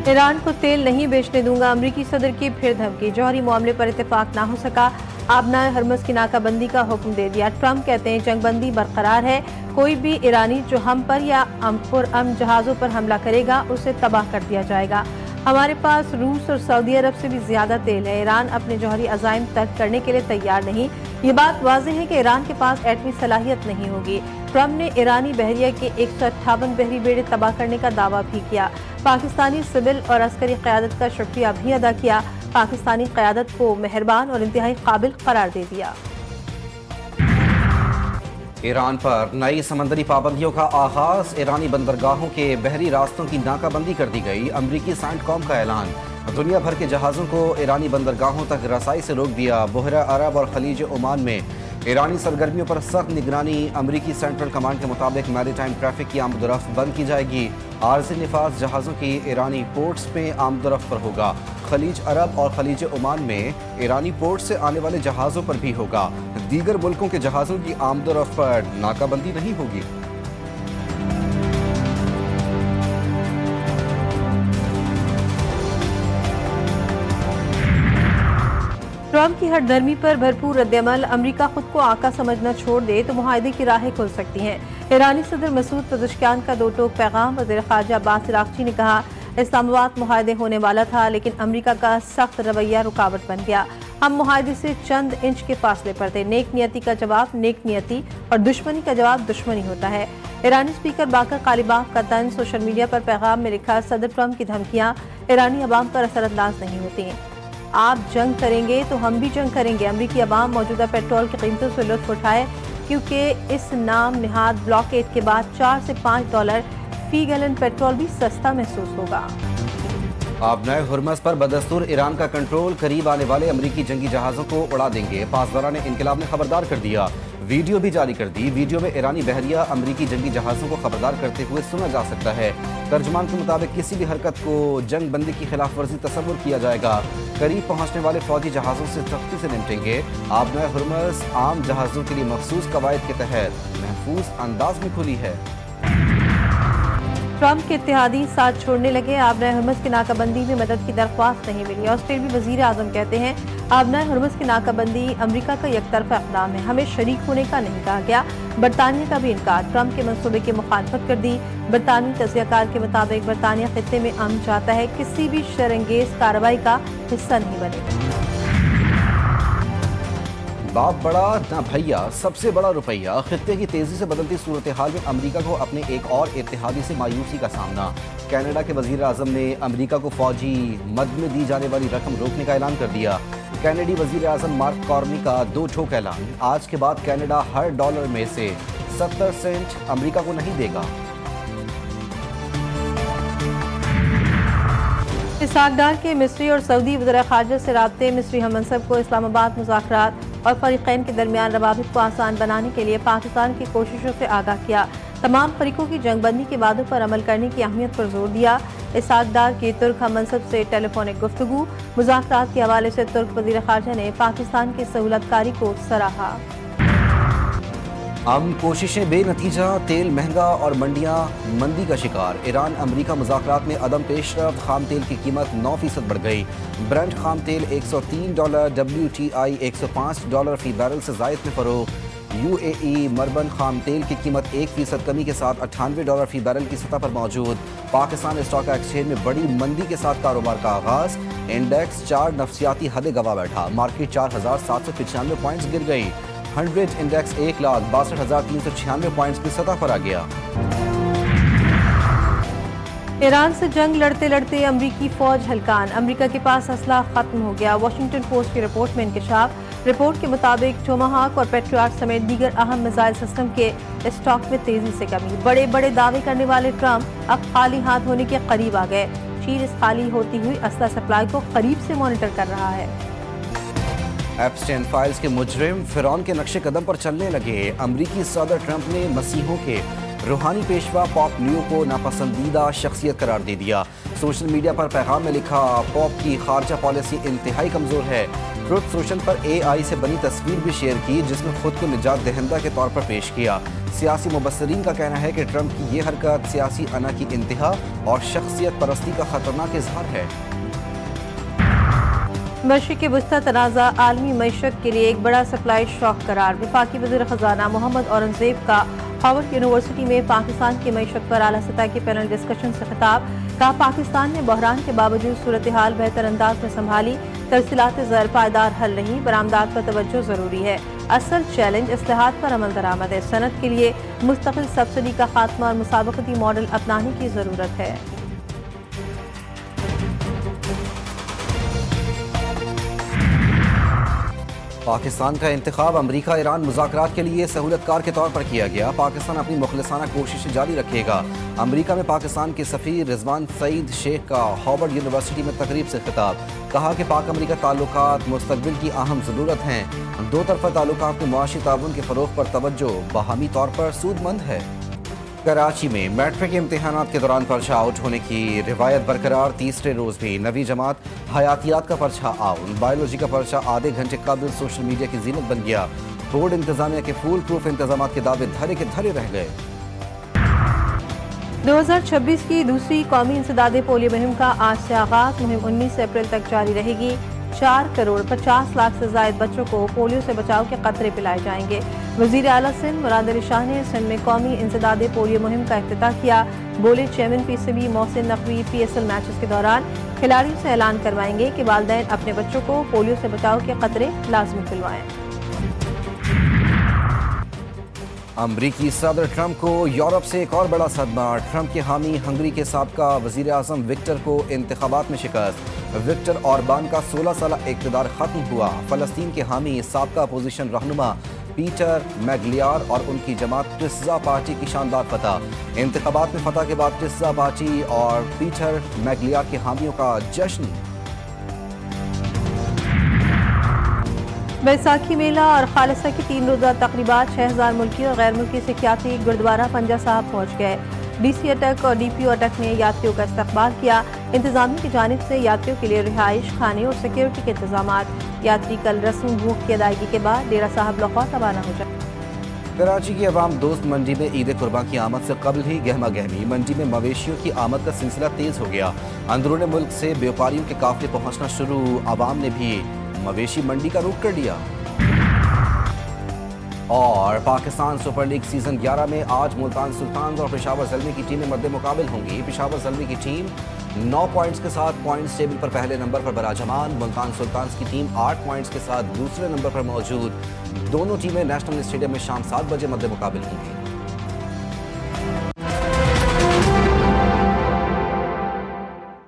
Iran को तेल नहीं बेचने दूंगा, अमरीकी सदर की फिर धमकी। जौहरी मामले पर इत्तेफाक ना हो सका, आबनाए हरमस की नाकाबंदी का हुक्म दे दिया। ट्रंप कहते हैं जंगबंदी बरकरार है, कोई भी ईरानी जो हम पर या पुरअमन जहाज़ों पर हमला करेगा उसे तबाह कर दिया जाएगा। हमारे पास रूस और सऊदी अरब से भी ज्यादा तेल है। ईरान अपने जौहरी अज़ाइम तर्क करने के लिए तैयार नहीं। ये बात वाज़ेह है कि ईरान के पास एटमी सलाहियत नहीं होगी। ट्रंप ने ईरानी बहरिया के 158 बहरी बेड़े तबाह करने का दावा भी किया। पाकिस्तानी सिविल और अस्करी क़यादत का शुक्रिया भी अदा किया। पाकिस्तानी क़यादत को मेहरबान और इंतहाई काबिल करार दे दिया। ईरान पर नई समंदरी पाबंदियों का आगाज, ईरानी बंदरगाहों के बहरी रास्तों की नाकाबंदी कर दी गई। अमरीकी सेंटकॉम का ऐलान, दुनिया भर के जहाज़ों को ईरानी बंदरगाहों तक रसाई से रोक दिया। बहरा अरब और खलीज ओमान में ईरानी सरगर्मियों पर सख्त निगरानी। अमरीकी सेंट्रल कमांड के मुताबिक मैरीटाइम ट्रैफिक की आमदोरफ्त बंद की जाएगी। आर्जी निफाज जहाज़ों की ईरानी पोर्ट्स में आमदोरफ्त पर होगा। खलीज अरब और खलीज ओमान में ईरानी पोर्ट से आने वाले जहाज़ों पर भी होगा। दीगर मुल्कों के जहाज़ों की आमदोरफ्त पर नाकाबंदी नहीं होगी। ट्रंप की हरदर्मी पर भरपूर रद्दअमल, अमरीका खुद को आका समझना छोड़ दे तो मुआहदे की राहें खुल सकती हैं। ईरानी सदर मसूद पज़ेश्कियान का दो टोक पैगाम। वज़ीर ख़ारजा अब्बास अराग़ची ने कहा इस्लामाबाद मुआहदे होने वाला था लेकिन अमरीका का सख्त रवैया रुकावट बन गया। हम मुआहदे से चंद इंच के फासले पर थे। नेक नियति का जवाब नेक नियति और दुश्मनी का जवाब दुश्मनी होता है। ईरानी स्पीकर बाकर कालिबाफ का तंज। सोशल मीडिया पर पैगाम में लिखा सदर ट्रंप की धमकियां ईरानी अवाम पर असरअंदाज नहीं होती। आप जंग करेंगे तो हम भी जंग करेंगे। अमरीकी अवाम मौजूदा पेट्रोल की कीमतों से लुत्फ उठाए क्योंकि इस नाम निहाद ब्लॉकेड के बाद $4 से $5 फी गैलन पेट्रोल भी सस्ता महसूस होगा। आबनाए हुरमस पर बदस्तूर ईरान का कंट्रोल, करीब आने वाले अमरीकी जंगी जहाज़ों को उड़ा देंगे। पासदारान इनकलाब ने खबरदार कर दिया, वीडियो भी जारी कर दी। वीडियो में ईरानी बहरिया अमरीकी जंगी जहाज़ों को खबरदार करते हुए सुना जा सकता है। तर्जमान के मुताबिक किसी भी हरकत को जंग बंदी की खिलाफ वर्जी तस्वुर किया जाएगा। करीब पहुंचने वाले फौजी जहाज़ों से सख्ती से निपटेंगे। आबनाए हुरमस आम जहाज़ों के लिए मखसूस कवायद के तहत महफूज अंदाज में खुली है। ट्रंप के इत्तेहादी साथ छोड़ने लगे, आबनाए हुरमस की नाकाबंदी में मदद की दरख्वास्त नहीं मिली। ऑस्ट्रेलियाई वज़ीर आज़म कहते हैं आबनाए हुरमस की नाकाबंदी अमरीका का एकतरफा इक़दाम है, हमें शरीक होने का नहीं कहा गया। बरतानिया का भी इनकार, ट्रंप के मंसूबे की मुखालफत कर दी। बरतानवी तज़कियाकार के मुताबिक बरतानिया खित्ते में अमन चाहता है, किसी भी शरंगेज कार्रवाई का हिस्सा नहीं बनेगा। बाप बड़ा ना भैया, सबसे बड़ा रुपया। खित्ते की तेजी से बदलती सूरत हाल में अमरीका को अपने एक और इत्तेहादी से मायूसी का सामना। कनाडा के वजीर आजम ने अमरीका को फौजी मद में दी जाने वाली रकम रोकने का ऐलान कर दिया। कनाडी वजीर आजम मार्क कार्नी का दो ठोक ऐलान, आज के बाद कनाडा हर डॉलर में से 70 सेंट अमरीका को नहीं देगा। इसहाक डार के मिस्री और सऊदी वज़ीर ख़ारजा से राब्ते। मिस्री हममंसब को इस्लामाबाद मुज़ाकरात और फ़रीक़ैन के दरमियान रवाबित को आसान बनाने के लिए पाकिस्तान की कोशिशों से आगाह किया। तमाम फरीकों की जंगबंदी के वादों पर अमल करने की अहमियत पर जोर दिया। इसहाक डार की तुर्क हममंसब से टेलीफोनिक गुफ्तगू। मुज़ाकरात के हवाले से तुर्क वज़ीर ख़ारजा ने पाकिस्तान की सहूलतकारी को सराहा। कोशिशें बेनतीजा, तेल महंगा और मंडियां मंदी का शिकार। ईरान अमरीका मुज़ाकरात में अदम पेशरफ्त, खाम तेल की कीमत 9% बढ़ गई। ब्रेंट खाम तेल $103, WTI $105 फी बैरल से ज़ायद में फ़रोग़। UAE मरबन खाम तेल की कीमत 1% कमी के साथ $98 फी बैरल की सतह पर मौजूद। पाकिस्तान स्टॉक एक्सचेंज में बड़ी मंदी के साथ कारोबार का आगाज़। इंडेक्स 4 नफसियाती हदें गवा बैठा, मार्केट 4795 पॉइंट्स गिर गई। 100 इंडेक्स 1,62,396 पॉइंट्स की सतह पर आ गया। ईरान से जंग लड़ते लड़ते अमरीकी फौज हलकान, अमरीका के पास असला खत्म हो गया। वाशिंगटन पोस्ट की रिपोर्ट में इंकशाफ। रिपोर्ट के मुताबिक टोमाहाक और पेट्रियट समेत दीगर अहम मिसाइल सिस्टम के स्टॉक में तेजी से कमी। बड़े बड़े दावे करने वाले ट्रंप अब खाली हाथ होने के करीब आ गए। चीन इस खाली होती हुई असला सप्लाई को करीब से मॉनिटर कर रहा है। एप्स्टेन फाइल्स के मुजरिम फिरौन के नक्शे कदम पर चलने लगे। अमरीकी सदर ट्रंप ने मसीहों के रूहानी पेशवा पॉप लियो को नापसंदीदा शख्सियत करार दे दिया। सोशल मीडिया पर पैगाम में लिखा, पॉप की खारजा पॉलिसी इंतहाई कमजोर है। ट्रुथ सोशल पर AI से बनी तस्वीर भी शेयर की जिसमें खुद को निजात दहिंदा के तौर पर पेश किया। सियासी मुबस्सरीन का कहना है कि ट्रंप की ये हरकत सियासी अना की इंतहा और शख्सियत परस्ती का खतरनाक इजहार है। मशरिक़ वस्ती तनाज़ा आलमी मईशत के लिए एक बड़ा सप्लाई शॉक करार। वफाकी वज़ीर ख़ज़ाना मोहम्मद औरंगज़ेब का हार्वर्ड यूनिवर्सिटी में पाकिस्तान की मईशत पर आला सतह के पैनल डिस्कशन से खिताब। कहा, पाकिस्तान ने बहरान के बावजूद सूरत हाल बेहतर अंदाज में संभाली। तरसीलात ज़र पायदार हल नहीं, बरामदात पर तवज्जो ज़रूरी है। असल चैलेंज इस्लाहात पर अमल दरामद है। सनत के लिए मुस्तकिल सब्सिडी का खात्मा और मुसाबकती मॉडल अपनाने की ज़रूरत है। पाकिस्तान का इंतखाब अमरीका ईरान मुज़ाकरात के लिए सहूलतकार के तौर पर किया गया। पाकिस्तान अपनी मुखलिसाना कोशिशें जारी रखेगा। अमरीका में पाकिस्तान के सफ़ीर रिजवान सईद शेख का हार्वर्ड यूनिवर्सिटी में तकरीब से खिताब। कहा कि पाक अमरीका ताल्लुकात मुस्तकबिल की अहम ज़रूरत हैं। दो तरफ़ा ताल्लुकात में मुआशी ताउन के फ़रोग़ पर तवज्जो बाहमी तौर पर सूदमंद है। कराची में मैट्रिक इम्तिहानात के दौरान पर्चा आउट होने की रिवायत बरकरार। तीसरे रोज़ भी नवी जमात हयातियात का पर्चा आउट। बायोलॉजी का पर्चा आधे घंटे कबल सोशल मीडिया की जीनत बन गया। बोर्ड इंतजामिया के फूल प्रूफ इंतजाम के दावे धरे के धरे रह गए। 2026 की दूसरी कौमी इंसदादे पोलियो मुहिम का आज से आगाज। मुहिम 19 अप्रैल तक जारी रहेगी। 4 करोड़ 50 लाख से जायद बच्चों को पोलियो से बचाव के कतरे पिलाए जाएंगे। वज़ीर आला सिंध मुराद अली शाह ने सिंध में कौमी इंसदादे पोलियो मुहिम का इफ्तिताह किया। बोले, chairman PCB Mohsin Naqvi PSL matches के दौरान खिलाड़ियों से ऐलान करवाएंगे कि वालिदैन अपने बच्चों को पोलियो से बचाव के कतरे लाजमी पिलवाएं। अमरीकी सदर ट्रंप को यूरोप से एक और बड़ा सदमा। ट्रंप के हामी हंगरी के साबका वज़ीर आज़म विक्टर को इंतखाबात में शिकस्त। विक्टर ऑरबान का 16 साल इक़्तिदार ख़त्म हुआ। फ़लस्तीन के हामी साबका अपोजिशन रहनुमा पीटर मैगलियार और उनकी जमात टिस्ज़ा पार्टी की शानदार फतह। इंतखाबात में फतह के बाद टिस्ज़ा पार्टी और पीटर मैगलियार के हामियों का जश्न। बैसाखी मेला और खालसा की 3 रोज़ा तकरीबात 6000 मुल्की और गैर मुल्की सियाती गुरुद्वारा पंजा साहब पहुँच गए। DC अटक और DPO अटक ने यात्रियों का इस्तकबाल किया। इंतजामिया की जानिब से यात्रियों के लिए रिहाइश, खाने और सिक्योरिटी के इंतजामात। यात्री कल रस्म भूख की अदायगी के बाद डेरा साहब लाहौर रवाना हो जाए। कराची की अवाम दोस्त मंडी में ईद कुर्बान की आमद से कबल ही गहमा गहमी। मंडी में मवेशियों की आमद का सिलसिला तेज हो गया। अंदरून मुल्क से व्यापारियों के काफिले पहुंचना शुरू। आवाम ने भी मवेशी मंडी का रुख कर लिया। और पाकिस्तान सुपर लीग सीजन 11 में आज मुल्तान सुल्तान्स और पेशावर ज़ल्मी की टीमें मद्दे मुकाबिल होंगी। पेशावर ज़ल्मी की टीम 9 पॉइंट्स के साथ पॉइंट्स टेबल पर पहले नंबर पर बराजमान। मुल्तान सुल्तान्स की टीम 8 पॉइंट्स के साथ दूसरे नंबर पर मौजूद। दोनों टीमें नेशनल स्टेडियम में शाम 7 बजे मद्दे मुकाबिल होंगी।